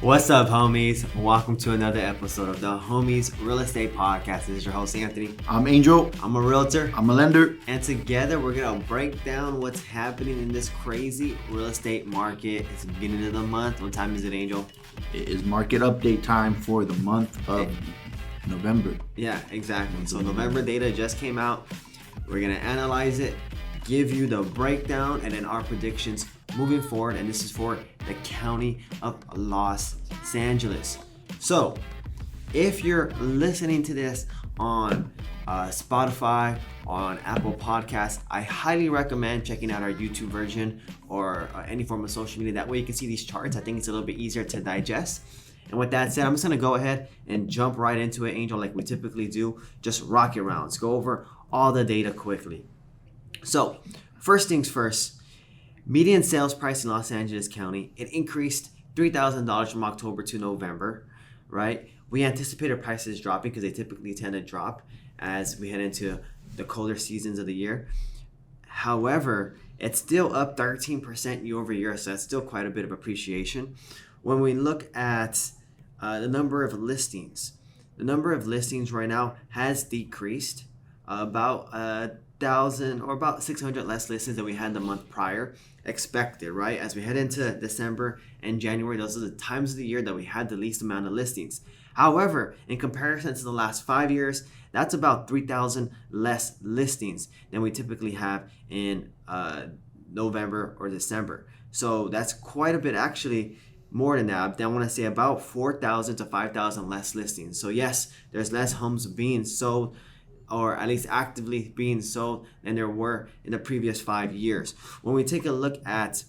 What's up, homies? Welcome to another episode of the Homeys Real Estate Podcast. This is your host, Anthony. I'm Angel. I'm a realtor. I'm a lender. And together, we're going to break down what's happening in this crazy real estate market. It's the beginning of the month. What time is it, Angel? It is market update time for the month of November. Yeah, exactly. So November data just came out. We're going to analyze it, give you the breakdown, and then our predictions moving forward. And this is for the county of Los Angeles. So if you're listening to this on Spotify, on Apple Podcasts, I highly recommend checking out our YouTube version or any form of social media. That way you can see these charts. I think it's a little bit easier to digest. And with that said, I'm just going to go ahead and jump right into it, Angel, like we typically do. Just rocket rounds. Go over all the data quickly. So first things first, median sales price in Los Angeles County, it increased $3,000 from October to November, right? We anticipated prices dropping because they typically tend to drop as we head into the colder seasons of the year. However, it's still up 13% year over year, so that's still quite a bit of appreciation. When we look at the number of listings right now has decreased about 1,000 or about 600 less listings than we had the month prior. Expected, right? As we head into December and January, those are the times of the year that we had the least amount of listings. However, in comparison to the last 5 years, that's about 3,000 less listings than we typically have in November or December. So that's quite a bit, actually more than that. I want to say about 4,000 to 5,000 less listings. So yes, there's less homes being sold, or at least actively being sold, than there were in the previous 5 years. When we take a look at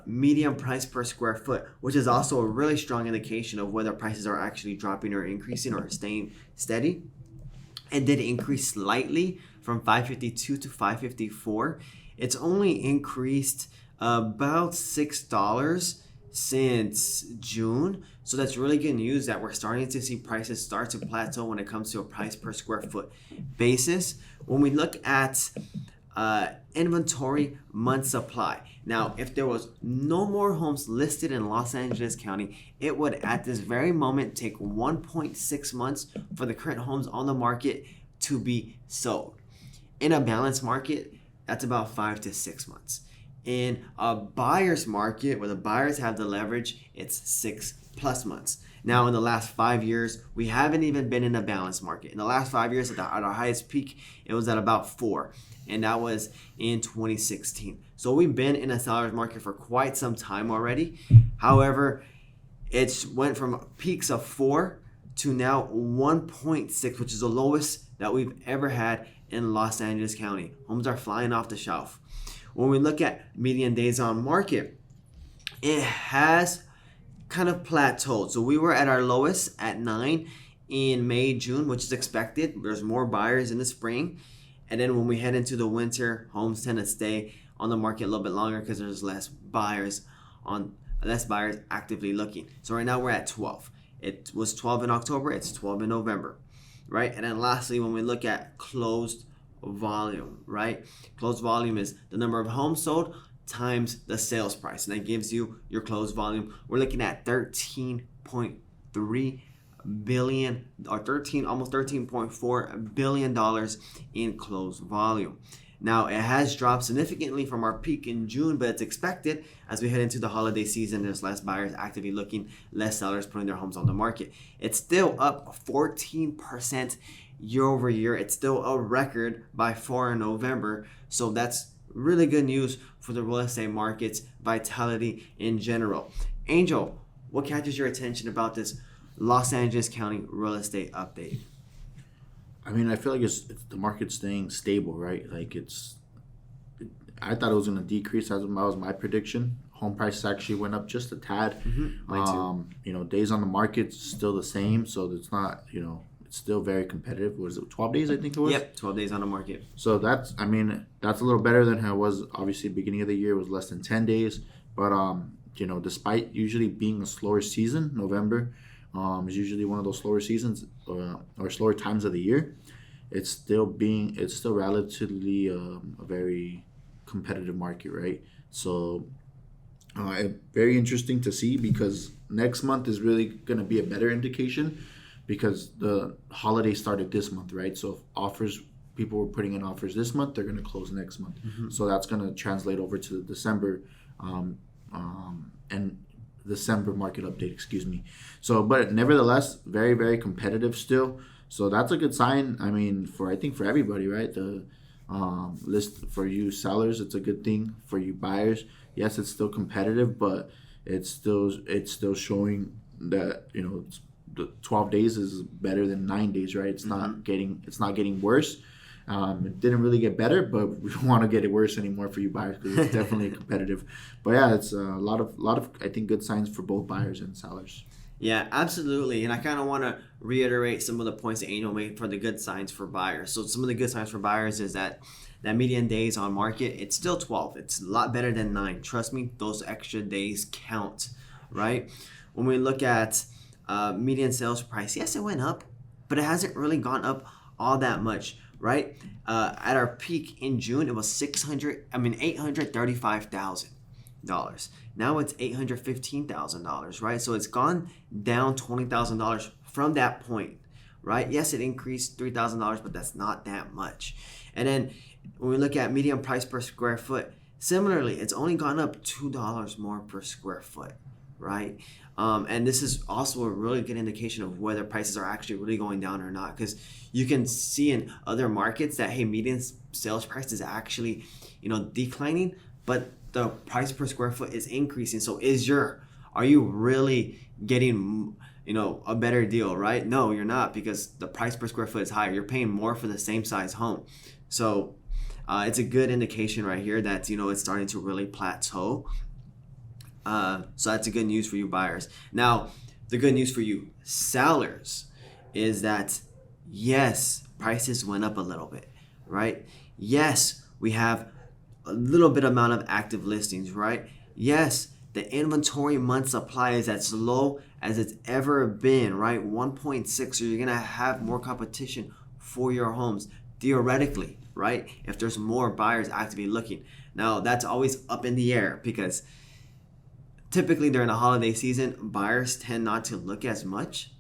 median price per square foot, which is also a really strong indication of whether prices are actually dropping or increasing or staying steady, it did increase slightly from $552 to $554. It's only increased about $6 since June. So that's really good news that we're starting to see prices start to plateau when it comes to a price per square foot basis. When we look at inventory month supply, now if there was no more homes listed in Los Angeles County, it would at this very moment take 1.6 months for the current homes on the market to be sold. In a balanced market, that's about 5 to 6 months. In a buyer's market where the buyers have the leverage, it's 6+ months. Now, in the last 5 years, we haven't even been in a balanced market. In the last 5 years, at our highest peak, it was at about 4, and that was in 2016. So we've been in a seller's market for quite some time already. However, it went from peaks of 4 to now 1.6, which is the lowest that we've ever had in Los Angeles County. Homes are flying off the shelf. When we look at median days on market, it has kind of plateaued. So we were at our lowest at 9 in May, June, which is expected. There's more buyers in the spring. And then when we head into the winter, homes tend to stay on the market a little bit longer because there's less buyers actively looking. So right now we're at 12. It was 12 in October, it's 12 in November, right? And then lastly, when we look at closed volume, right? Closed volume is the number of homes sold times the sales price, and that gives you your closed volume. We're looking at 13.3 billion or almost $13.4 billion in closed volume. Now, it has dropped significantly from our peak in June, but it's expected as we head into the holiday season. There's less buyers actively looking, less sellers putting their homes on the market. It's still up 14% year over year. It's still a record by far in November. So that's really good news for the real estate market's vitality in general. Angel, what catches your attention about this Los Angeles County real estate update? I mean, I feel like it's the market staying stable, right? Like I thought it was going to decrease. That was my prediction. Home prices actually went up just a tad. Mine too. Days on the market still the same, so it's not, it's still very competitive. Was it 12 days? I think it was. Yep, 12 days on the market. So that's a little better than how it was. Obviously, beginning of the year was less than 10 days, but despite usually being a slower season, November is usually one of those slower seasons or slower times of the year. It's still relatively a very competitive market, right? So Very interesting to see, because next month is really going to be a better indication, because the holiday started this month, right? So if people were putting in offers this month, they're going to close next month. So that's going to translate over to the December and December market update, excuse me. So, but nevertheless, very, very competitive still. So that's a good sign. I mean, I think for everybody, right? The list for you sellers, it's a good thing. For you buyers, yes, it's still competitive, but it's still showing that, the 12 days is better than 9 days, right? It's not getting worse. It didn't really get better, but we don't want to get it worse anymore for you buyers, because it's definitely competitive. But yeah, it's a lot of I think good signs for both buyers and sellers. Yeah, absolutely. And I kind of want to reiterate some of the points that Angel made for the good signs for buyers. So some of the good signs for buyers is that median days on market, it's still 12. It's a lot better than 9. Trust me, those extra days count, right? When we look at median sales price, yes, it went up, but it hasn't really gone up all that much, right? At our peak in June, it was $835,000. Now it's $815,000, right? So it's gone down $20,000 from that point, right? Yes, it increased $3,000, but that's not that much. And then when we look at median price per square foot, similarly, it's only gone up $2 more per square foot, right? And this is also a really good indication of whether prices are actually really going down or not, because you can see in other markets that, hey, median sales price is actually, declining, but the price per square foot is increasing. So are you really getting, a better deal, right? No, you're not, because the price per square foot is higher. You're paying more for the same size home. So it's a good indication right here that, it's starting to really plateau. So that's a good news for you buyers. Now, the good news for you sellers is that, yes, prices went up a little bit, right? Yes, we have a little bit amount of active listings, right? Yes, the inventory month supply is as low as it's ever been, right? 1.6, so you're going to have more competition for your homes, theoretically, right? If there's more buyers actively looking. Now, that's always up in the air, because typically during the holiday season, buyers tend not to look as much,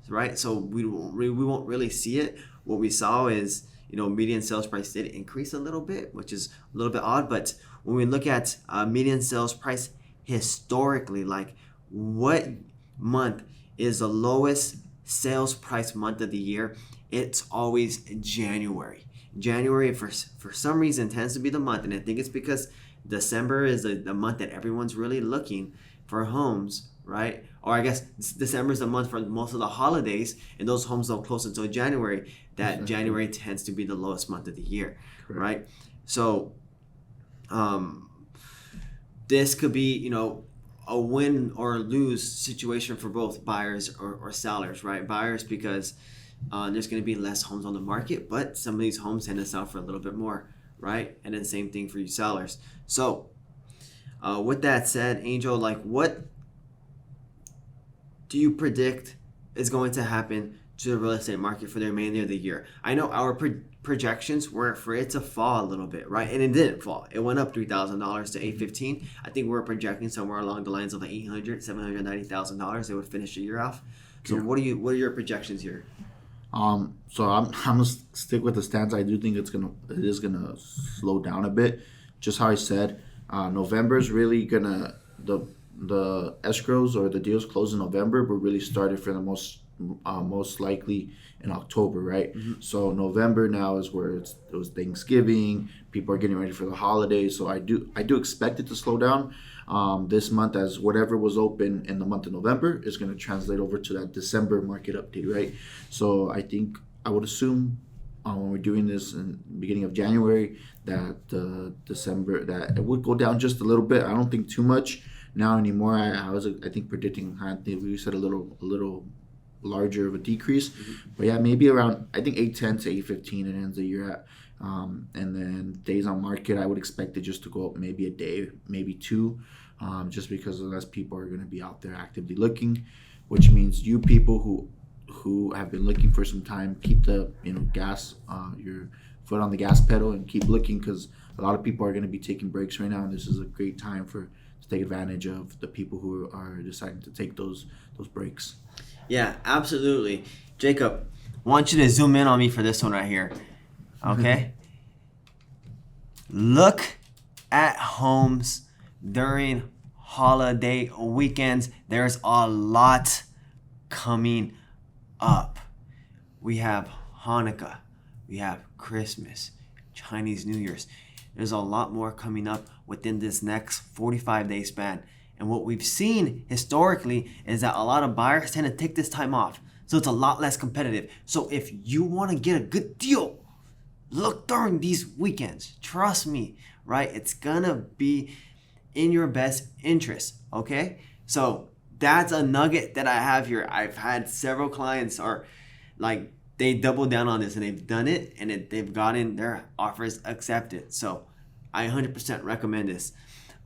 right? So we won't really see it. What we saw is, median sales price did increase a little bit, which is a little bit odd. But when we look at median sales price historically, like what month is the lowest sales price month of the year, it's always January. January, for some reason, tends to be the month, and I think it's because December is the month that everyone's really looking for homes, right? Or I guess December is the month for most of the holidays, and those homes don't close until January. That January tends to be the lowest month of the year, right? So this could be, a win or lose situation for both buyers or sellers, right? Buyers, because there's going to be less homes on the market, but some of these homes tend to sell for a little bit more, right? And then same thing for you sellers. So with that said, Angel, what do you predict is going to happen to the real estate market for the remainder of the year? I know our projections were for it to fall a little bit, right? And it didn't fall. It went up $3,000 to $815,000. I think we're projecting somewhere along the lines of $790,000 they would finish the year off. So what are your projections here? So I'm gonna stick with the stance. I do think it is gonna slow down a bit. Just how I said, November is really gonna the escrows or the deals closed in November, but really started for the most likely in October, right? So November now is where it was Thanksgiving. People are getting ready for the holidays. So I do expect it to slow down this month, as whatever was open in the month of November is going to translate over to that December market update, right? So I think I would assume when we're doing this in the beginning of January that December, that it would go down just a little bit. I don't think too much now anymore. I was predicting, we said a little larger of a decrease, but yeah, maybe around, I think 810 to 815 it ends the year at. And then days on market, I would expect it just to go up maybe a day, maybe two, just because less people are going to be out there actively looking, which means you people who have been looking for some time, keep the gas, your foot on the gas pedal and keep looking, because a lot of people are going to be taking breaks right now, and this is a great time take advantage of the people who are deciding to take those breaks. Yeah, absolutely. Jacob, I want you to zoom in on me for this one right here. Okay? Look at homes during holiday weekends. There's a lot coming up. We have Hanukkah. We have Christmas, Chinese New Year's. There's a lot more coming up within this next 45-day span. And what we've seen historically is that a lot of buyers tend to take this time off. So it's a lot less competitive. So if you want to get a good deal, look during these weekends. Trust me, right? It's going to be in your best interest, okay? So that's a nugget that I have here. I've had several clients they double down on this and they've done it and they've gotten their offers accepted. So I 100% recommend this.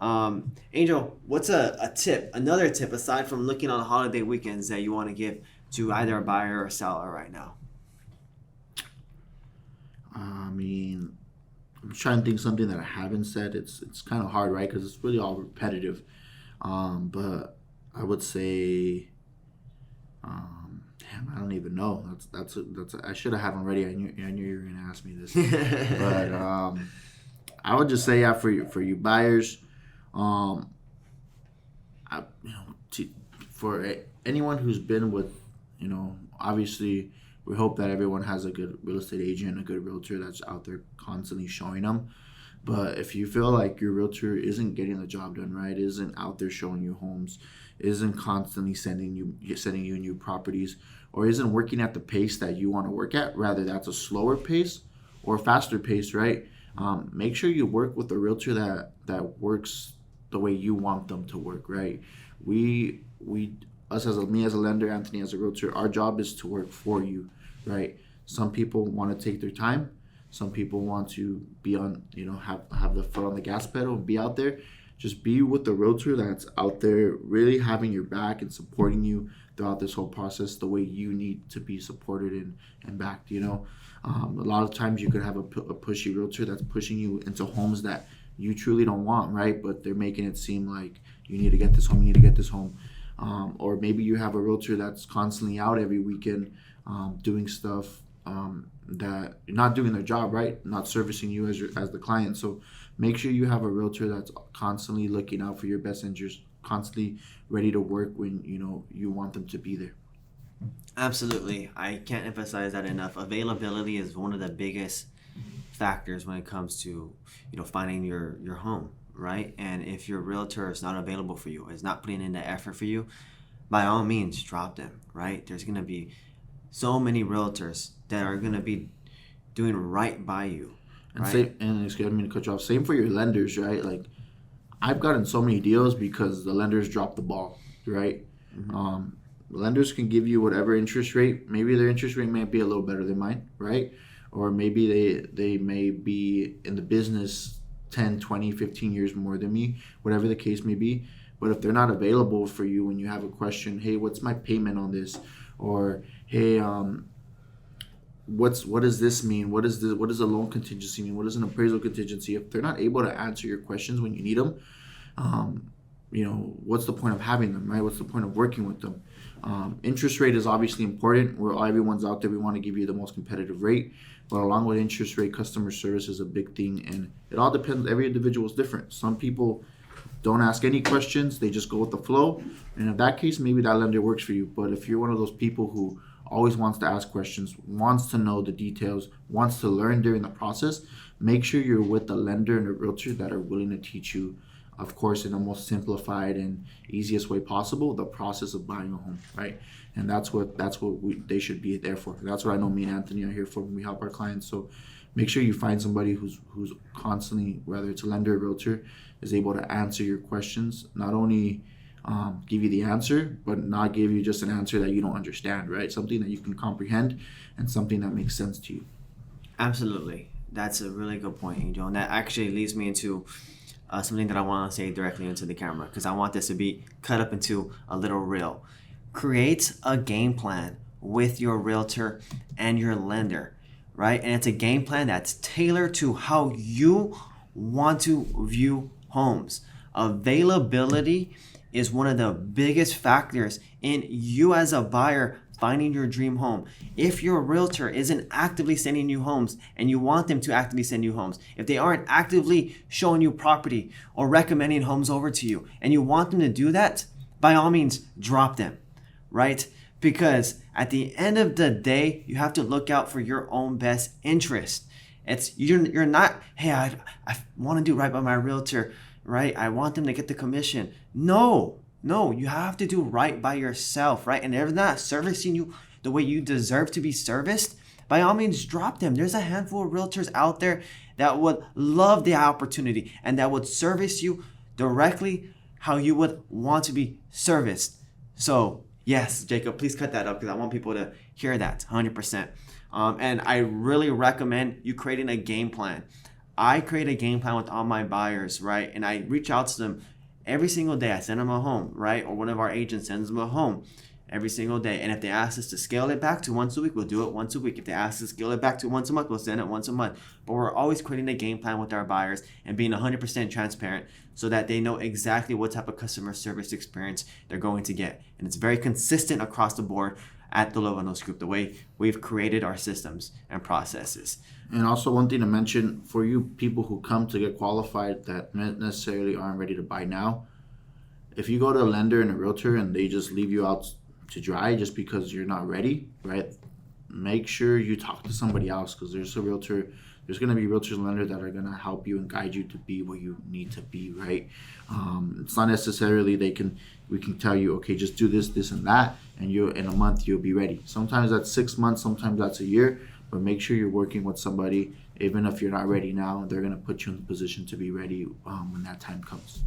Angel, what's another tip aside from looking on holiday weekends that you want to give to either a buyer or a seller right now? I mean, I'm trying to think something that I haven't said. It's kind of hard, right? Because it's really all repetitive. But I would say, I don't even know. I should have had one ready. I knew you were gonna ask me this. But I would just say, for you buyers, for anyone who's been with, obviously we hope that everyone has a good real estate agent, a good realtor that's out there constantly showing them. But if you feel like your realtor isn't getting the job done right, isn't out there showing you homes, isn't constantly sending you new properties, or isn't working at the pace that you want to work at, rather that's a slower pace or faster pace, right? Make sure you work with a realtor that works the way you want them to work, right? Me as a lender, Anthony as a realtor, our job is to work for you, right? Some people want to take their time. Some people want to be on, have the foot on the gas pedal and be out there. Just be with the realtor that's out there really having your back and supporting you throughout this whole process the way you need to be supported and backed, A lot of times you could have a pushy realtor that's pushing you into homes that you truly don't want, right? But they're making it seem like you need to get this home, or maybe you have a realtor that's constantly out every weekend doing stuff that you're not doing their job, right? Not servicing you as the client. So make sure you have a realtor that's constantly looking out for your best interest, constantly ready to work when you want them to be there. Absolutely. I can't emphasize that enough. Availability is one of the biggest factors when it comes to finding your home, right? And if your realtor is not available for you, is not putting in the effort for you, by all means drop them, right? There's going to be so many realtors that are going to be doing right by you, right? And excuse me to cut you off, same for your lenders, right? Like, I've gotten so many deals because the lenders dropped the ball, right? Mm-hmm. Lenders can give you whatever interest rate. Maybe their interest rate might be a little better than mine, right? Or maybe they may be in the business 10, 20, 15 years more than me, whatever the case may be. But if they're not available for you when you have a question, hey, what's my payment on this? Or, hey, what does this mean? What does a loan contingency mean? What does an appraisal contingency? If they're not able to answer your questions when you need them, what's the point of having them, right? What's the point of working with them? Interest rate is obviously important. Everyone's out there. We want to give you the most competitive rate. But along with interest rate, customer service is a big thing. And it all depends. Every individual is different. Some people don't ask any questions. They just go with the flow. And in that case, maybe that lender works for you. But if you're one of those people who always wants to ask questions, wants to know the details, wants to learn during the process, make sure you're with a lender and a realtor that are willing to teach you, of course, in the most simplified and easiest way possible, the process of buying a home, right? And that's what they should be there for. That's what I know me and Anthony are here for when we help our clients. So make sure you find somebody who's constantly, whether it's a lender or realtor, is able to answer your questions, not only give you the answer, but not give you just an answer that you don't understand, right? Something that you can comprehend and something that makes sense to you. Absolutely. That's a really good point, Angel. And that actually leads me into something that I want to say directly into the camera, because I want this to be cut up into a little reel. Create a game plan with your realtor and your lender, right? And it's a game plan that's tailored to how you want to view homes. Availability is one of the biggest factors in you as a buyer finding your dream home. If your realtor isn't actively sending you homes and you want them to actively send you homes, if they aren't actively showing you property or recommending homes over to you and you want them to do that, by all means, drop them, right? Because at the end of the day, you have to look out for your own best interest. You're not, hey, I want to do right by my realtor, right? I want them to get the commission. No, you have to do right by yourself, right? And if they're not servicing you the way you deserve to be serviced, by all means, drop them. There's a handful of realtors out there that would love the opportunity and that would service you directly how you would want to be serviced. So yes, Jacob, please cut that up because I want people to hear that 100%. And I really recommend you creating a game plan. I create a game plan with all my buyers, right? And I reach out to them every single day. I send them a home, right? Or one of our agents sends them a home every single day. And if they ask us to scale it back to once a week, we'll do it once a week. If they ask us to scale it back to once a month, we'll send it once a month. But we're always creating a game plan with our buyers and being 100% transparent so that they know exactly what type of customer service experience they're going to get. And it's very consistent across the board at the Luevanos Group, the way we've created our systems and processes. And also one thing to mention for you people who come to get qualified that not necessarily aren't ready to buy now, if you go to a lender and a realtor and they just leave you out to dry just because you're not ready, right? Make sure you talk to somebody else because there's going to be realtors and lenders that are going to help you and guide you to be where you need to be, right? It's not necessarily we can tell you, okay, just do this and that, and in a month you'll be ready. Sometimes that's 6 months, sometimes that's a year, but make sure you're working with somebody. Even if you're not ready now, they're going to put you in the position to be ready when that time comes.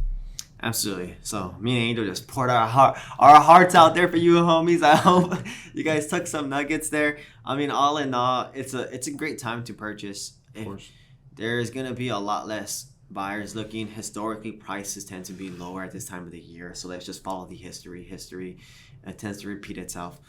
Absolutely. So me and Angel just poured our hearts out there for you, homies. I hope you guys took some nuggets there. I mean, all in all, it's a great time to purchase. Of course. There's gonna be a lot less buyers looking. Historically, prices tend to be lower at this time of the year. So let's just follow the history. History tends to repeat itself.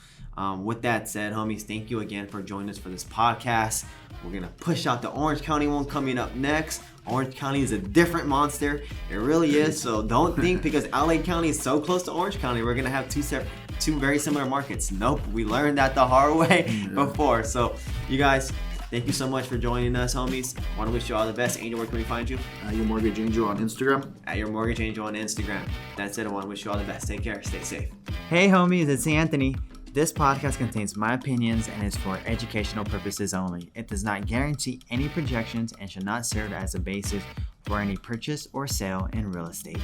With that said, homies, thank you again for joining us for this podcast. We're gonna push out the Orange County one coming up next. Orange County is a different monster. It really is. So don't think because LA County is so close to Orange County, we're gonna have two very similar markets. Nope, we learned that the hard way before. So you guys, thank you so much for joining us, homies. I want to wish you all the best. Angel, where can we find you? At Your Mortgage Angel on Instagram. At Your Mortgage Angel on Instagram. That's it. I want to wish you all the best. Take care. Stay safe. Hey homies, it's Anthony. This podcast contains my opinions and is for educational purposes only. It does not guarantee any projections and should not serve as a basis for any purchase or sale in real estate.